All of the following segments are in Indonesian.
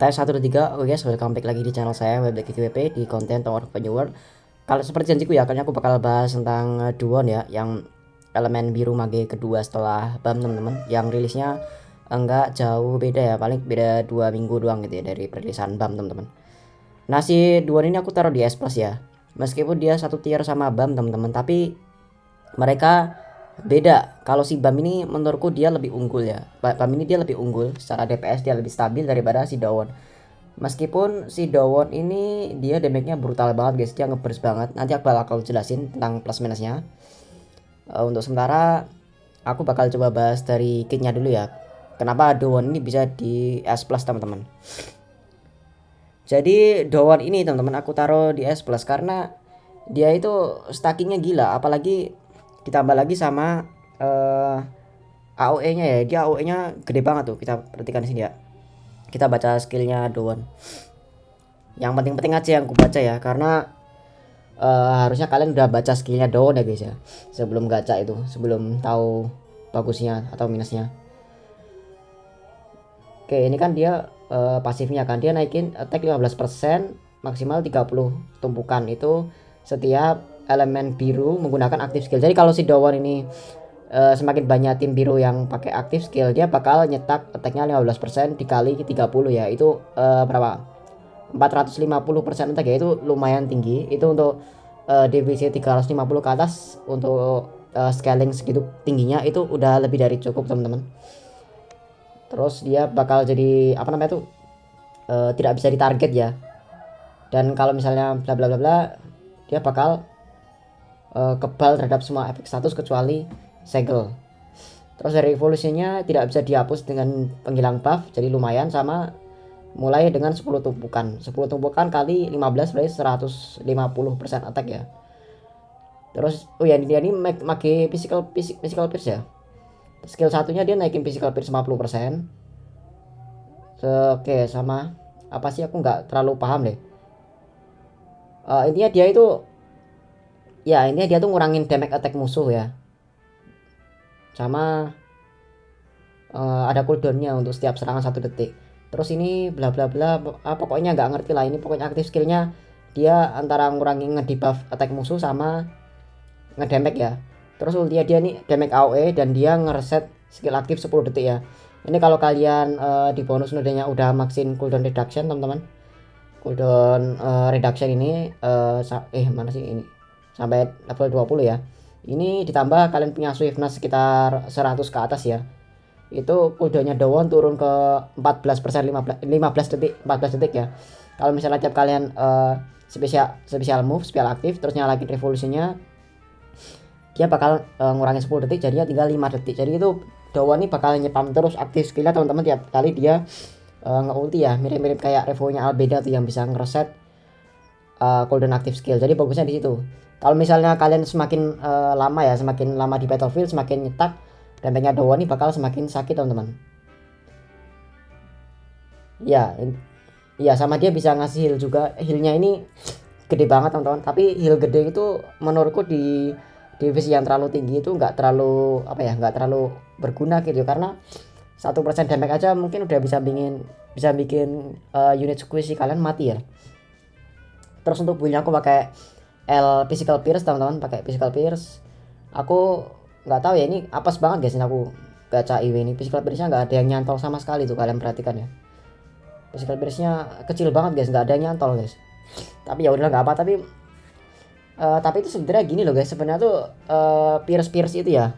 Tes 1 2 3. Oke guys, welcome back lagi di channel saya WebDeckWP di konten Tower of Viewer. Kalau seperti janjiku ya, kali ini aku bakal bahas tentang Duon ya, yang elemen biru mage kedua setelah BAM teman-teman, yang rilisnya enggak jauh beda ya, paling beda 2 minggu doang gitu ya dari perilisan BAM teman-teman. Nah, si Duon ini aku taruh di S+ ya. Meskipun dia satu tier sama BAM teman-teman, tapi mereka beda. Kalau si BAM ini menurutku dia lebih unggul ya. BAM ini dia lebih unggul secara DPS, dia lebih stabil daripada si Dawon. Meskipun si Dawon ini dia damage-nya brutal banget guys, dia ngeburst banget. Nanti aku bakal jelasin tentang plus minusnya. Untuk sementara aku bakal coba bahas dari kitnya dulu ya. Kenapa Dawon ini bisa di S+ teman-teman. Jadi Dawon ini teman-teman aku taruh di S+ karena dia itu stackingnya gila, apalagi ditambah lagi sama AOE nya ya, dia AOE nya gede banget tuh, kita perhatikan di sini ya. Kita baca skillnya Dawon. Yang penting-penting aja yang aku baca ya, karena harusnya kalian udah baca skillnya Dawon ya guys ya, sebelum gacha itu, sebelum tahu bagusnya atau minusnya. Oke, ini kan dia pasifnya kan, dia naikin attack 15%, maksimal 30 tumpukan itu setiap elemen biru menggunakan aktif skill. Jadi kalau si Dawon ini semakin banyak tim biru yang pakai aktif skill, dia bakal nyetak attacknya 15% dikali 30 ya, itu berapa, 450% attack ya, itu lumayan tinggi. Itu untuk divisi 350 ke atas, untuk scaling segitu tingginya itu udah lebih dari cukup teman-teman. Terus dia bakal jadi apa namanya tuh, tidak bisa ditarget ya. Dan kalau misalnya bla bla bla bla, dia bakal kebal terhadap semua efek status kecuali segel. Terus dari evolusinya tidak bisa dihapus dengan penghilang buff, jadi lumayan. Sama mulai dengan 10 tumpukan kali 15 berarti 150% attack ya. Terus oh ya, dia ini mage physical pierce ya. Skill satunya dia naikin physical pierce 50%. Oke, sama apa sih, aku nggak terlalu paham deh. Intinya dia itu ya, intinya dia tuh ngurangin damage attack musuh ya. Sama ada cooldownnya untuk setiap serangan 1 detik. Terus ini bla bla bla, pokoknya nggak ngerti lah. Ini pokoknya aktif skillnya dia antara ngurangin ngedebuff attack musuh sama ngedamage ya. Terus ultinya dia nih damage AOE, dan dia ngereset skill aktif 10 detik ya. Ini kalau kalian di bonus nodenya udah maxin cooldown reduction teman-teman. Cooldown reduction ini mana sih ini, sampai level 20 ya. Ini ditambah kalian punya swiftness sekitar 100 ke atas ya, itu cooldownnya Dawon turun ke 14%, 15 detik, 14 detik ya. Kalau misalnya tiap kalian spesial move, spell aktif, terus nyalain revolusinya, dia bakal ngurangin 10 detik, jadinya tinggal 5 detik. Jadi itu Dawon ini bakal nyepam terus aktif skillnya teman-teman tiap kali dia nge-ulti ya, mirip-mirip kayak Revo-nya Albedo tuh yang bisa ngereset cooldown aktif skill. Jadi bagusnya di situ. Kalau misalnya kalian semakin lama ya, semakin lama di battlefield, semakin nyetak, damage-nya Dawon ini bakal semakin sakit teman-teman. Ya, iya, sama dia bisa ngasih heal juga. Healnya ini gede banget teman-teman. Tapi heal gede itu menurutku di divisi yang terlalu tinggi itu nggak terlalu nggak terlalu berguna gitu, karena 1% damage aja mungkin udah bisa bikin unit squishy kalian mati ya. Terus untuk build aku pakai L physical pierce teman-teman, pakai physical pierce. Aku nggak tahu ya, ini apes banget guys, ini aku gacha IW ini physical pierce nya nggak ada yang nyantol sama sekali tuh, kalian perhatikan ya. Physical pierce nya kecil banget guys, nggak ada yang nyantol guys. Tapi ya udah nggak apa. Tapi itu sebenarnya gini loh guys, sebenarnya tuh pierce itu ya,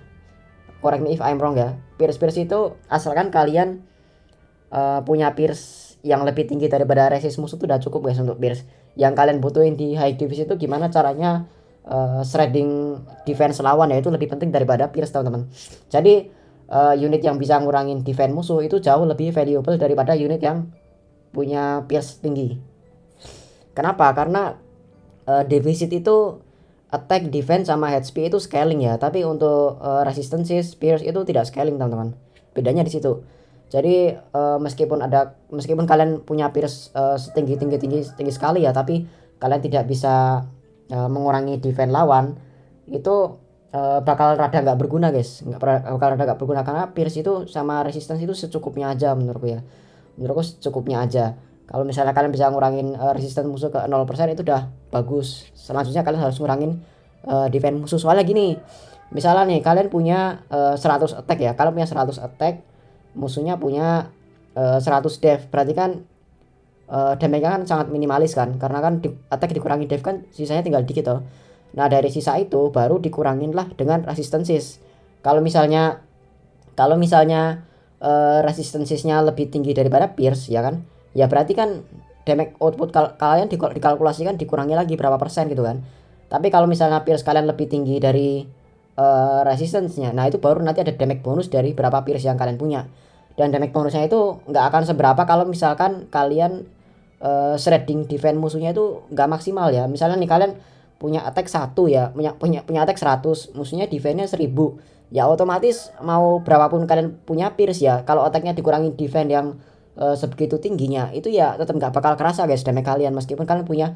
correct me if I'm wrong ya, pierce itu asalkan kalian punya pierce yang lebih tinggi daripada resist musuh tuh udah cukup guys untuk pierce. Yang kalian butuhin di high divisi itu gimana caranya shredding defense lawan ya, itu lebih penting daripada pierce teman-teman. Jadi unit yang bisa ngurangin defense musuh itu jauh lebih valuable daripada unit yang punya pierce tinggi. Kenapa? Karena defisit itu attack, defense sama HP itu scaling ya, tapi untuk resistance pierce itu tidak scaling teman-teman. Bedanya di situ. Jadi meskipun kalian punya pierce tinggi sekali ya, tapi kalian tidak bisa mengurangi defense lawan, itu bakal rada nggak berguna guys, bakal rada nggak berguna, karena pierce itu sama resistance itu secukupnya aja menurutku ya, secukupnya aja. Kalau misalnya kalian bisa ngurangin resistance musuh ke 0% itu udah bagus. Selanjutnya kalian harus ngurangin defense musuh. Soalnya gini, misalnya nih kalian punya 100 attack ya. Kalian punya 100 attack, musuhnya punya 100 def. Berarti kan damage-nya kan sangat minimalis kan. Karena kan attack dikurangi def kan sisanya tinggal dikit toh. Nah, dari sisa itu baru dikurangin lah dengan resistances. Kalau misalnya resistansinya lebih tinggi daripada pierce ya kan, ya berarti kan damage output kalian dikalkulasikan dikurangi lagi berapa persen gitu kan. Tapi kalau misalnya pierce kalian lebih tinggi dari resistance-nya, nah itu baru nanti ada damage bonus dari berapa pierce yang kalian punya. Dan damage bonusnya itu nggak akan seberapa kalau misalkan kalian shredding defense musuhnya itu nggak maksimal ya. Misalnya nih kalian punya attack 1 ya, punya attack 100, musuhnya defense-nya 1000. Ya otomatis mau berapapun kalian punya pierce ya, kalau attack-nya dikurangi defense yang sebegitu tingginya, itu ya tetap nggak bakal kerasa guys damage kalian meskipun kalian punya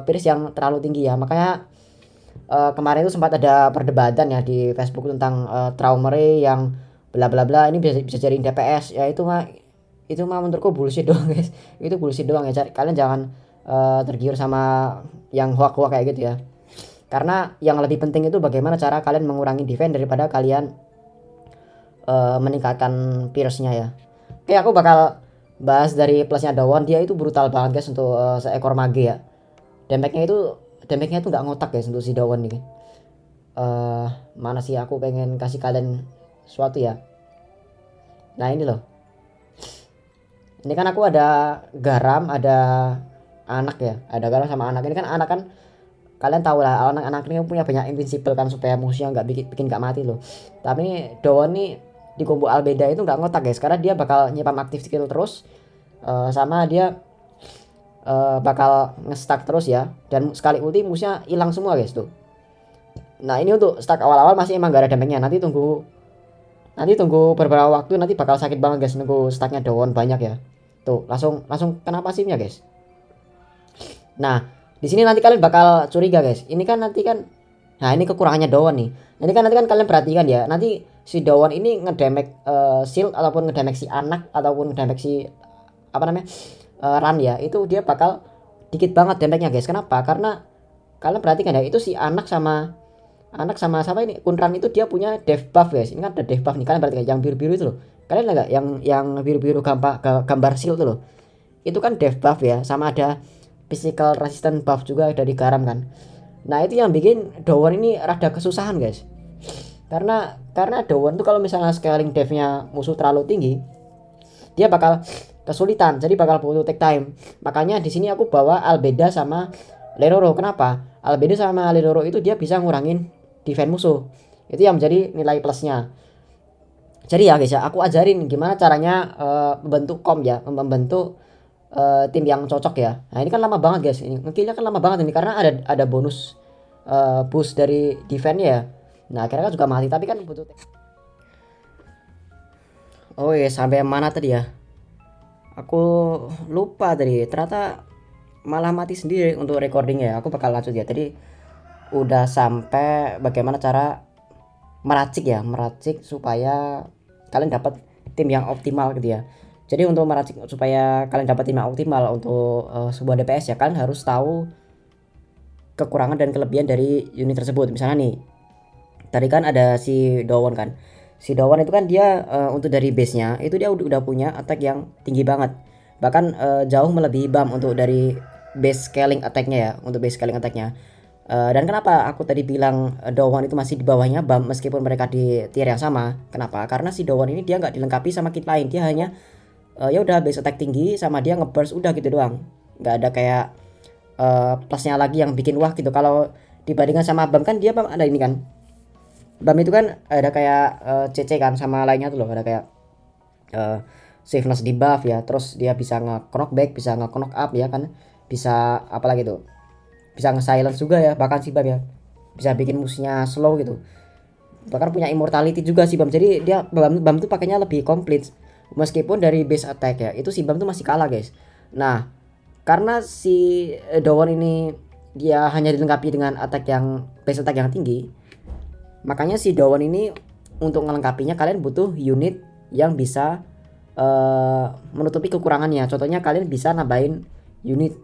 pierce yang terlalu tinggi ya. Makanya kemarin itu sempat ada perdebatan ya di Facebook tentang Traumeré yang bla bla bla ini bisa jadiin DPS ya. Itu mah menurutku bullshit doang guys. Itu bullshit doang ya. Kalian jangan tergiur sama yang hoak-hoak kayak gitu ya. Karena yang lebih penting itu bagaimana cara kalian mengurangi defense daripada kalian meningkatkan pierce-nya ya. Oke, aku bakal bahas dari plusnya Dawon. Dia itu brutal banget guys untuk seekor mage ya. Damage-nya itu nggak ngotak guys untuk si Dawon ini. Mana sih aku pengen kasih kalian suatu ya. Nah, ini loh. Ini kan aku ada garam, ada anak ya. Ada garam sama anak. Ini kan anak kan kalian tahu lah anak-anak ini punya banyak invincible kan supaya musuhnya nggak bikin nggak mati loh. Tapi Dawon nih di combo Albeda itu nggak ngotak guys, karena dia bakal nyepam aktif skill terus sama dia bakal nge-stack terus ya, dan sekali ulti musuhnya hilang semua guys tuh. Nah, ini untuk stack awal-awal masih emang gak ada damage-nya. Nanti tunggu beberapa waktu, nanti bakal sakit banget guys nunggu stacknya Dawon banyak ya. Tuh langsung kena pasifnya guys. Nah, di sini nanti kalian bakal curiga guys. Ini kan nanti kan, nah ini kekurangannya Dawon nih. Ini kan nanti kan kalian perhatikan ya. Nanti si Dawon ini ngedamage shield ataupun ngedamage si anak ataupun ngedamage si apa namanya run ya. Itu dia bakal dikit banget damage-nya guys. Kenapa? Karena kalian perhatikan ya, itu si anak sama siapa ini Kunran itu dia punya dev buff guys. Ini kan ada dev buff nih. Kalian perhatikan yang biru-biru itu loh. Kalian lihat yang biru-biru gambar shield itu loh. Itu kan dev buff ya, sama ada physical resistance buff juga dari garam kan. Nah, itu yang bikin Dawon ini rada kesusahan guys. Karena Dawon tuh kalau misalnya scaling devnya musuh terlalu tinggi, dia bakal kesulitan, jadi bakal butuh take time. Makanya di sini aku bawa Albeda sama Leroro. Kenapa? Albeda sama Leroro itu dia bisa ngurangin defense musuh. Itu yang menjadi nilai plusnya. Jadi ya guys ya, aku ajarin gimana caranya membentuk membentuk tim yang cocok ya. Nah, ini kan lama banget guys, ini ngekillnya kan lama banget ini karena ada bonus boost dari defense ya. Nah, akhirnya kan juga mati, tapi kan butuh. Oh iya, sampai mana tadi ya, aku lupa tadi, ternyata malah mati sendiri untuk recording ya. Aku bakal lanjut ya. Tadi udah sampai bagaimana cara meracik supaya kalian dapat tim yang optimal gitu ya. Jadi untuk meracik supaya kalian dapat tim yang optimal untuk sebuah DPS ya, kalian harus tahu kekurangan dan kelebihan dari unit tersebut. Misalnya nih, tadi kan ada si Dawon kan. Si Dawon itu kan dia untuk dari base-nya itu dia udah punya attack yang tinggi banget. Bahkan jauh melebihi BAM untuk dari base scaling attack-nya ya, untuk base scaling attack-nya. Dan kenapa aku tadi bilang Dawon itu masih di bawahnya BAM meskipun mereka di tier yang sama? Kenapa? Karena si Dawon ini dia nggak dilengkapi sama kit lain. Dia hanya ya udah base attack tinggi sama dia ngeburst udah gitu doang. Nggak ada kayak plusnya lagi yang bikin wah gitu. Kalau dibandingkan sama BAM kan dia BAM ada ini kan. BAM itu kan ada kayak CC kan sama lainnya tuh loh, ada kayak safeness di buff ya. Terus dia bisa nge-knockback, bisa nge-knock up ya kan. Bisa apalagi tuh? Bisa nge-silence juga ya, bahkan si BAM ya. Bisa bikin musuhnya slow gitu. Bahkan punya immortality juga si BAM. Jadi dia BAM tuh pakainya lebih komplit. Meskipun dari base attack ya, itu si BAM tuh masih kalah guys. Nah, karena si Dawon ini dia hanya dilengkapi dengan base attack yang tinggi, makanya si Dawon ini untuk ngelengkapinya kalian butuh unit yang bisa menutupi kekurangannya. Contohnya kalian bisa nambahin unit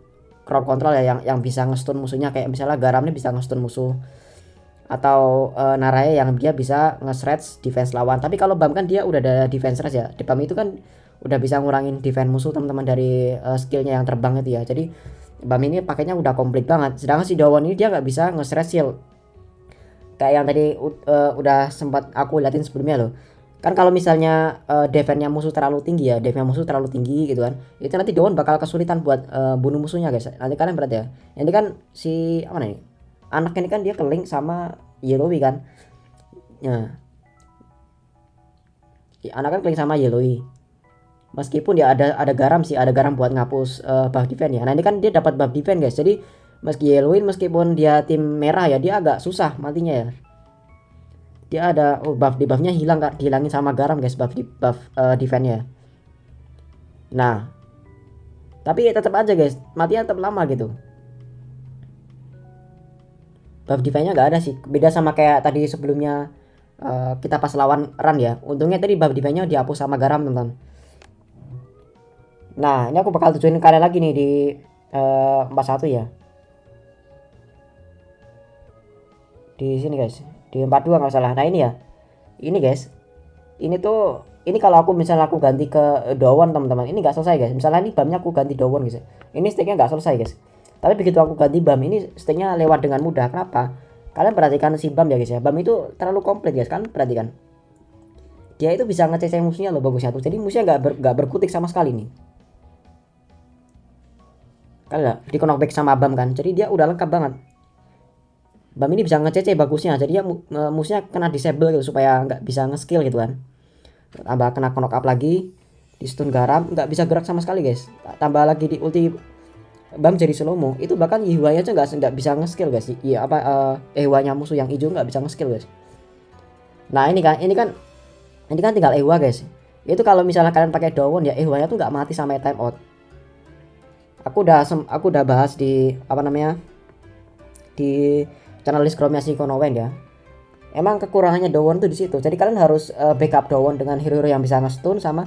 crowd control ya yang bisa nge-stun musuhnya, kayak misalnya garamnya bisa nge-stun musuh, atau Naraya yang dia bisa nge-shred defense lawan. Tapi kalau BAM kan dia udah ada defense shred ya. Di BAM itu kan udah bisa ngurangin defense musuh teman-teman dari skillnya yang terbang itu ya. Jadi BAM ini pakainya udah komplit banget. Sedangkan si Dawon ini dia nggak bisa nge-shred shield. Kayak yang tadi udah sempat aku liatin sebelumnya loh. Kan kalau misalnya defense-nya musuh terlalu tinggi ya, defense musuh terlalu tinggi gitu kan, itu nanti Dawon bakal kesulitan buat bunuh musuhnya guys. Nanti kalian berat ya. Ini kan si apa nih? Anak ini kan dia keling sama Yellowy kan. Nah, anak kan keling sama Yellowy. Meskipun ya ada garam sih, ada garam buat ngapus buff defense ya. Nah, ini kan dia dapat buff defense guys. Jadi meski Yellowy meskipun dia tim merah ya, dia agak susah matinya ya. Dia ada buffnya hilang, dihilangin sama garam guys, buff defense-nya. Nah, tapi tetap aja guys, matinya tetap lama gitu. Buff defense-nya nggak ada sih, beda sama kayak tadi sebelumnya kita pas lawan run ya. Untungnya tadi buff defense-nya dihapus sama garam teman-teman. Nah, ini aku bakal tujuin kalian lagi nih di 41 ya. Di sini guys, di 42 nggak salah. Nah ini ya, ini guys, ini tuh, ini kalau aku misalnya aku ganti ke Dawon teman-teman, ini nggak selesai guys. Misalnya ini BAM-nya aku ganti Dawon guys, ini sticknya nggak selesai guys. Tapi begitu aku ganti BAM, ini sticknya lewat dengan mudah. Kenapa? Kalian perhatikan si BAM ya guys ya. BAM itu terlalu komplit guys, kan perhatikan. Dia itu bisa ngecek musuhnya loh, bagusnya tuh. Jadi musuhnya nggak berkutik sama sekali nih. Kalian di knockback sama BAM kan, jadi dia udah lengkap banget. BAM ini bisa ngecece bagusnya, jadi ya musuhnya kena disable gitu supaya nggak bisa nge-skill gitu kan. Tambah kena knock up lagi, di stun garam, nggak bisa gerak sama sekali guys. Tambah lagi di ulti BAM jadi slow mo, itu bahkan Yihuanya aja nggak bisa nge-skill guys. Iya apa Ewa-nya musuh yang hijau nggak bisa nge-skill guys. Nah ini kan tinggal Ewa guys. Itu kalau misalnya kalian pakai Dawon ya, Ewa-nya tuh nggak mati sampai time out. Aku udah bahas di apa namanya, di channel list Chrome si Konowen ya. Emang kekurangannya Dawon tuh di situ. Jadi kalian harus backup Dawon dengan hero-hero yang bisa nge-stun sama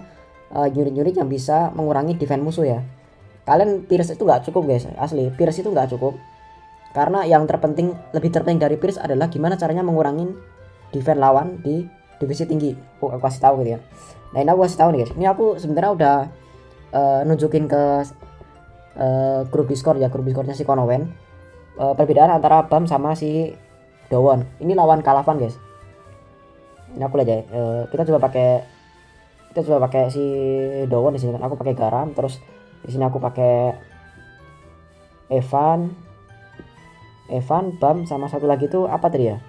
unit-unit yang bisa mengurangi defense musuh ya. Kalian Pierce itu nggak cukup guys, asli Pierce itu nggak cukup. Karena yang lebih terpenting dari Pierce adalah gimana caranya mengurangi defense lawan di divisi tinggi. Aku kasih tahu gitu ya. Nah ini aku kasih tahu nih guys. Ini aku sebenarnya udah nunjukin ke grup Discord ya, grup Discordnya si Konowen. Perbedaan antara BAM sama si Dawon. Ini lawan Kalavan guys. Ini aku lihat ya. Kita coba pakai si Dawon di sini kan. Aku pakai garam, terus di sini aku pakai Evan, BAM, sama satu lagi tuh apa tadi ya?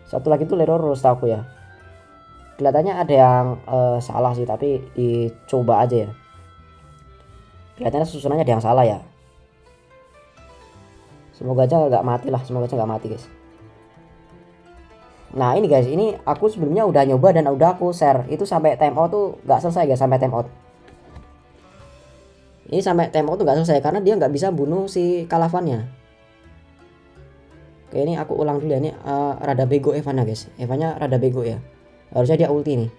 Satu lagi tuh Leroro setahu aku ya. Kelihatannya ada yang salah sih, tapi dicoba aja ya. Kelihatannya susunannya ada yang salah ya. Semoga aja nggak mati lah, guys. Nah ini guys, ini aku sebelumnya udah nyoba dan udah aku share. Itu sampai time out tuh nggak selesai guys, sampai time out. Ini sampai time out tuh nggak selesai karena dia nggak bisa bunuh si Kalavannya. Oke, ini aku ulang dulu ya. Ini rada bego Evannya guys. Evannya rada bego ya. Harusnya dia ulti nih.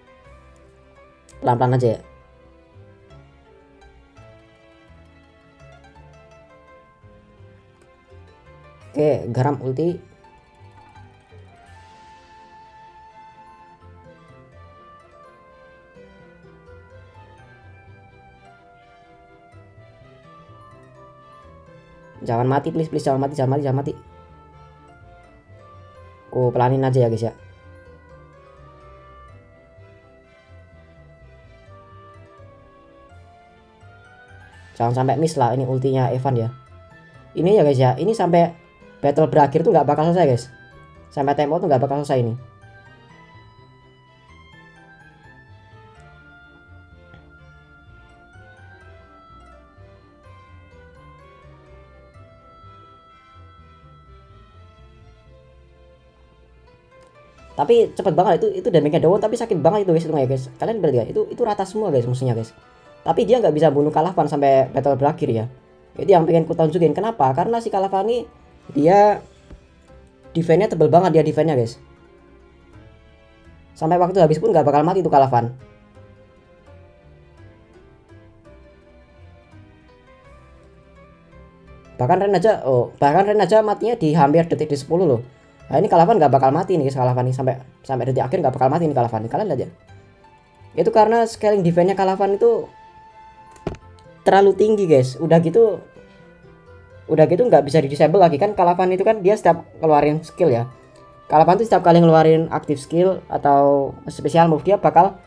Pelan-pelan aja ya. Oke, garam ulti. Jangan mati please, jangan mati. Aku pelanin aja ya guys ya. Jangan sampai miss lah ini ultinya Evan ya. Ini ya guys ya, ini sampai battle berakhir tuh nggak bakal selesai guys. Sampai time out tuh nggak bakal selesai ini. Tapi cepet banget itu damage-nya Dawon, tapi sakit banget itu guys, itu ya guys. Kalian berarti ya, itu rata semua guys musuhnya guys. Tapi dia nggak bisa bunuh Kalavan sampai battle berakhir ya. Itu yang pengen ku tunjukin. Kenapa? Karena si Kalavan ini dia defense-nya tebel banget, dia defense-nya guys. Sampai waktu habis pun nggak bakal mati tuh Kalavan. Bahkan Ren aja matinya di hampir detik di 10 loh. Nah ini Kalavan nggak bakal mati nih, Kalavan nih sampai detik akhir nggak bakal mati nih Kalavan nih. Kalian lihat ya. Itu karena scaling defense-nya Kalavan itu terlalu tinggi guys. Udah gitu nggak bisa di disable lagi kan. Kalavan itu kan dia setiap keluarin skill ya. Kalavan itu setiap kali ngeluarin aktif skill atau special move dia bakal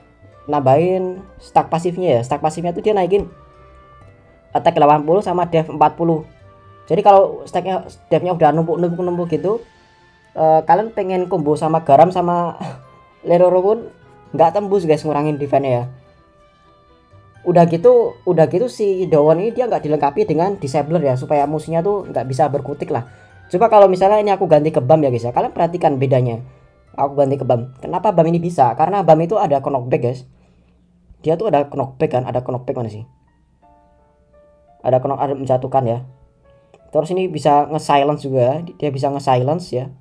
nambahin stack pasifnya ya. Stack pasifnya tuh dia naikin attack 80 sama def 40. Jadi kalau stacknya defnya udah numpuk gitu, kalian pengen combo sama garam sama Leroro pun nggak tembus guys ngurangin defense ya. Udah gitu si Dowon ini dia nggak dilengkapi dengan disabler ya, supaya musuhnya tuh nggak bisa berkutik lah. Coba kalau misalnya ini aku ganti ke BAM ya guys ya, kalian perhatikan bedanya. Aku ganti ke BAM. Kenapa BAM ini bisa? Karena BAM itu ada knockback guys. Dia tuh ada knockback kan, ada knockback mana sih? Ada menjatuhkan ya. Terus ini bisa nge-silence juga, dia bisa nge-silence ya.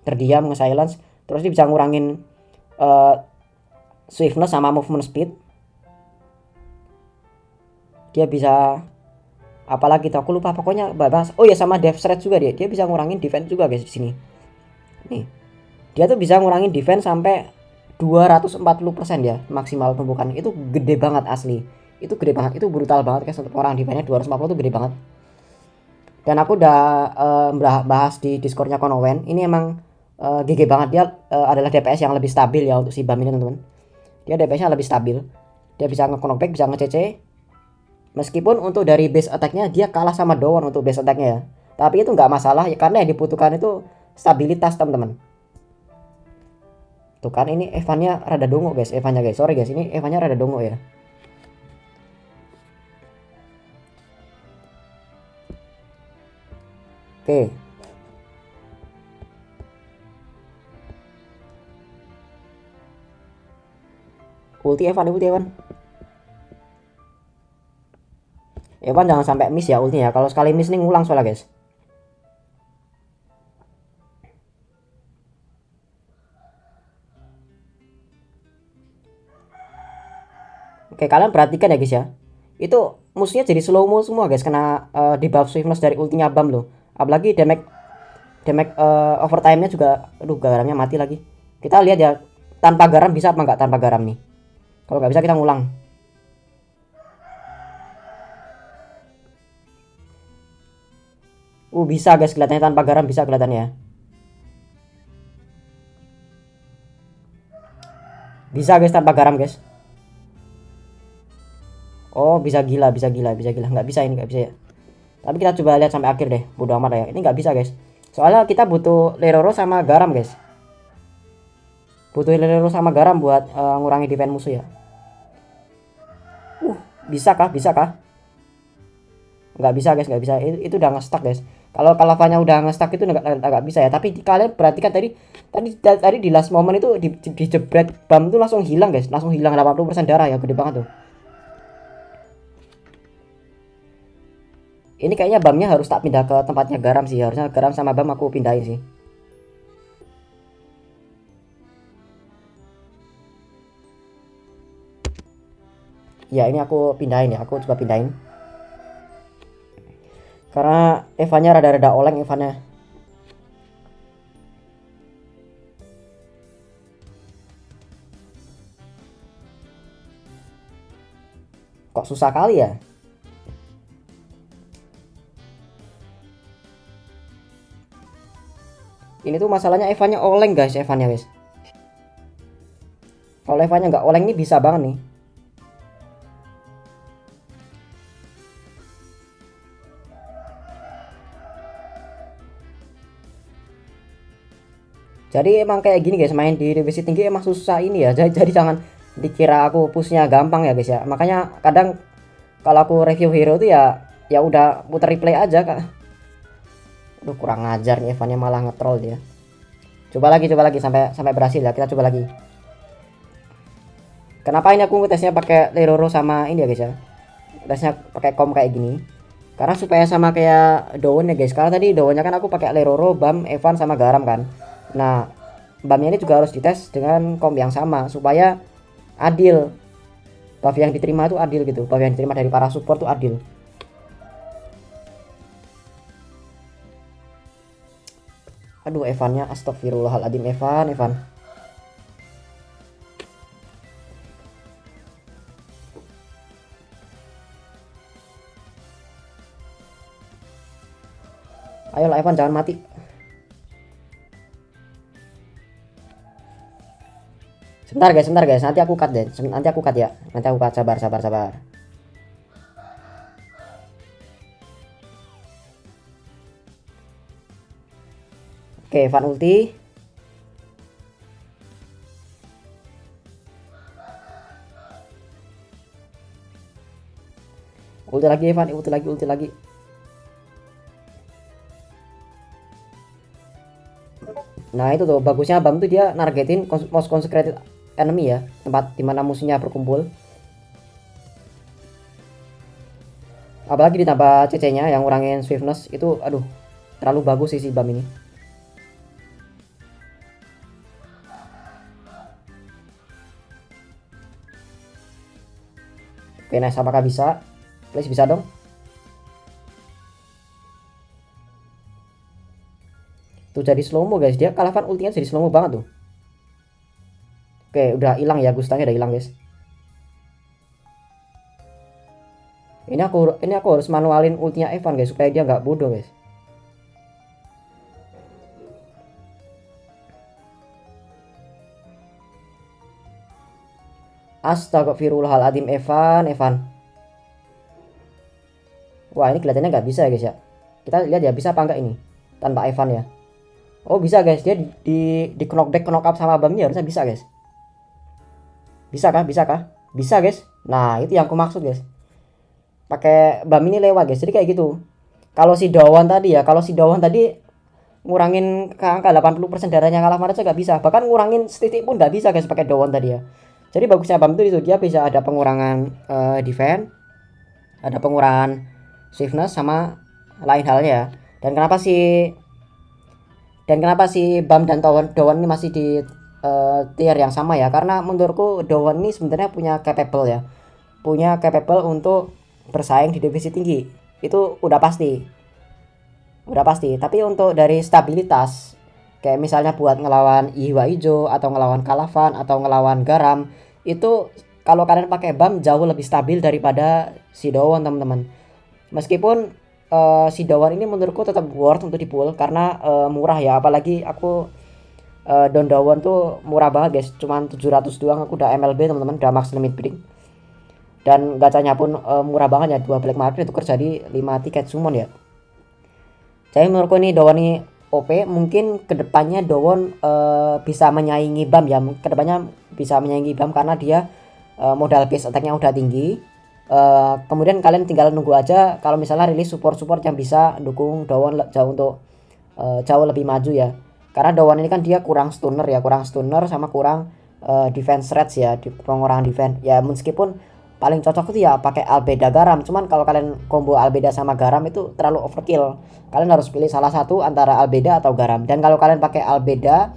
Terdiam nge-silence. Terus ini bisa ngurangin swiftness sama movement speed. Dia bisa apalagi tuh aku lupa, pokoknya bahas. Oh ya sama death threat juga dia bisa ngurangin defense juga guys di sini. Nih. Dia tuh bisa ngurangin defense sampai 240% ya maksimal tumpukan. Itu gede banget asli. Itu gede banget, itu brutal banget guys untuk orang defense-nya 240 itu gede banget. Dan aku udah bahas di Discord-nya Konowen. Ini emang GG banget, dia adalah DPS yang lebih stabil ya untuk si BAM ini teman-teman. Dia DPS-nya lebih stabil. Dia bisa nge-knockback, bisa nge-CC. Meskipun untuk dari base attack-nya dia kalah sama Dowon untuk base attack-nya ya. Tapi itu nggak masalah ya, karena yang dibutuhkan itu stabilitas teman-teman. Tuh kan ini Evan-nya rada dongo guys, Evan-nya guys. Sorry guys, ini Evan-nya rada dongo ya. Oke. Ulti Evan. Evan jangan sampai miss ya ultinya. Kalau sekali miss nih ngulang soalnya guys. Oke, kalian perhatikan ya guys ya. Itu musuhnya jadi slow mo semua guys, kena debuff swiftness dari ultinya BAM loh. Apalagi damage overtime-nya juga, aduh garamnya mati lagi. Kita lihat ya, tanpa garam bisa apa nggak tanpa garam nih. Kalau nggak bisa kita ngulang. Bisa guys, kelihatannya tanpa garam bisa kelihatannya. Bisa guys tanpa garam guys. Oh bisa gila. Nggak bisa, ini nggak bisa ya. Tapi kita coba lihat sampai akhir deh, bodo amat ya. Ini nggak bisa guys. Soalnya kita butuh Leroro sama garam guys. Butuh Leroro sama garam buat ngurangi defense musuh ya. Bisa kah? Nggak bisa guys, nggak bisa. Itu udah nge-stuck guys. Kalau Kalavanya udah nge-stuck itu nggak bisa ya. Tapi kalian perhatikan tadi di last moment itu di jebret BAM itu langsung hilang guys. Langsung hilang 80% darah ya, gede banget tuh. Ini kayaknya BAM-nya harus tak pindah ke tempatnya garam sih. Harusnya garam sama BAM aku pindahin sih. Ya ini aku pindahin ya. Aku coba pindahin. Karena Evannya rada-rada oleng Evannya. Kok susah kali ya? Ini tuh masalahnya Evannya oleng guys, Evannya guys. Kalau Evannya nggak oleng ini bisa banget nih. Jadi emang kayak gini guys, main di divisi tinggi emang susah ini ya. Jadi jangan dikira aku pushnya gampang ya guys ya. Makanya kadang kalau aku review hero tuh ya udah putar replay aja kak. Aduh kurang ngajar nih, Evannya malah nge-troll dia. Coba lagi sampai berhasil ya. Kita coba lagi. Kenapa ini aku tesnya pakai Leroro sama ini ya guys ya. Tesnya pakai kom kayak gini. Karena supaya sama kayak Dowon ya guys. Karena tadi Dowonnya kan aku pakai Leroro, BAM, Evan sama garam kan. Nah, BAM-nya ini juga harus dites dengan kom yang sama supaya adil. Buff yang diterima itu adil gitu. Buff yang diterima dari para support itu adil. Aduh, Evannya astagfirullahaladzim. Evan. Ayolah Evan, jangan mati. Sebentar guys, nanti aku cut deh. Nanti aku cut ya. Nanti aku cut, sabar. Oke, Evan ulti. Ulti lagi Evan, ulti lagi. Nah itu tuh bagusnya Bam tuh dia nargetin most consecrated enemy ya, tempat dimana musuhnya berkumpul. Apalagi ditambah CC-nya yang ngurangin swiftness itu, aduh, terlalu bagus sih si Bam ini. Oke, nice, apakah bisa? Please bisa dong. Tuh jadi slow mo guys, dia Kalavan ultinya jadi slow mo banget tuh. Oke, udah hilang ya, Gustangnya udah hilang guys. Ini aku harus manualin ultinya Evan guys supaya dia nggak bodoh guys. Astagfirullahaladzim. Evan. Wah, ini kelihatannya nggak bisa ya guys ya. Kita lihat ya bisa apa enggak ini tanpa Evan ya. Oh bisa guys, dia di knock up sama Bamnya harusnya bisa guys. Bisa kah? Bisa guys. Nah itu yang aku maksud guys. Pakai Bam ini lewat guys. Jadi kayak gitu. Kalau si Dawan tadi ngurangin ke angka 80% darahnya kalah aja nggak bisa. Bahkan ngurangin setitik pun nggak bisa guys pakai Dawan tadi ya. Jadi bagusnya Bam itu dia bisa ada pengurangan defense, ada pengurangan swiftness sama lain halnya. Dan kenapa sih Bam dan Dawan ini masih di tier yang sama ya? Karena menurutku Dawan ini sebenarnya punya capable untuk bersaing di divisi tinggi. Itu udah pasti. Tapi untuk dari stabilitas kayak misalnya buat ngelawan Iwa Ijo atau ngelawan Kalavan atau ngelawan Garam, itu kalau kalian pakai Bam jauh lebih stabil daripada si Dawan teman-teman. Meskipun si Dawan ini menurutku tetap worth untuk di pull karena murah ya, apalagi aku Don Dawan tuh murah banget guys, cuman 700 doang aku udah MLB teman-teman, udah max limit bidding. Dan gacanya pun murah banget ya, 2 black market itu kerja di 5 tiket summon ya. Jadi menurutku ini Dawan ini OP, mungkin kedepannya Dawan bisa menyaingi Bam ya, kedepannya bisa menyaingi Bam karena dia modal base attack-nya udah tinggi. Kemudian kalian tinggal nunggu aja kalau misalnya rilis support yang bisa dukung Dawan jauh lebih maju ya. Karena Dawan ini kan dia kurang stunner sama kurang defense rates ya, di pengurangan defense. Ya meskipun paling cocok itu ya pakai Albeda Garam, cuman kalau kalian combo Albeda sama Garam itu terlalu overkill. Kalian harus pilih salah satu antara Albeda atau Garam. Dan kalau kalian pakai Albeda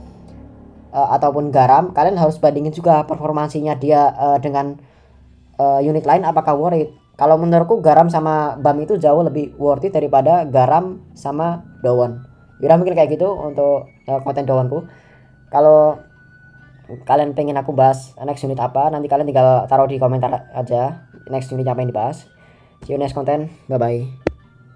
ataupun Garam, kalian harus bandingin juga performansinya dia dengan unit lain apakah worth it. Kalau menurutku Garam sama Bam itu jauh lebih worth it daripada Garam sama Dawan. Kira mungkin kayak gitu untuk konten Dawanku. Kalau kalian pengen aku bahas next unit apa, nanti kalian tinggal taruh di komentar aja next unit apa yang dibahas. See you next content, bye bye.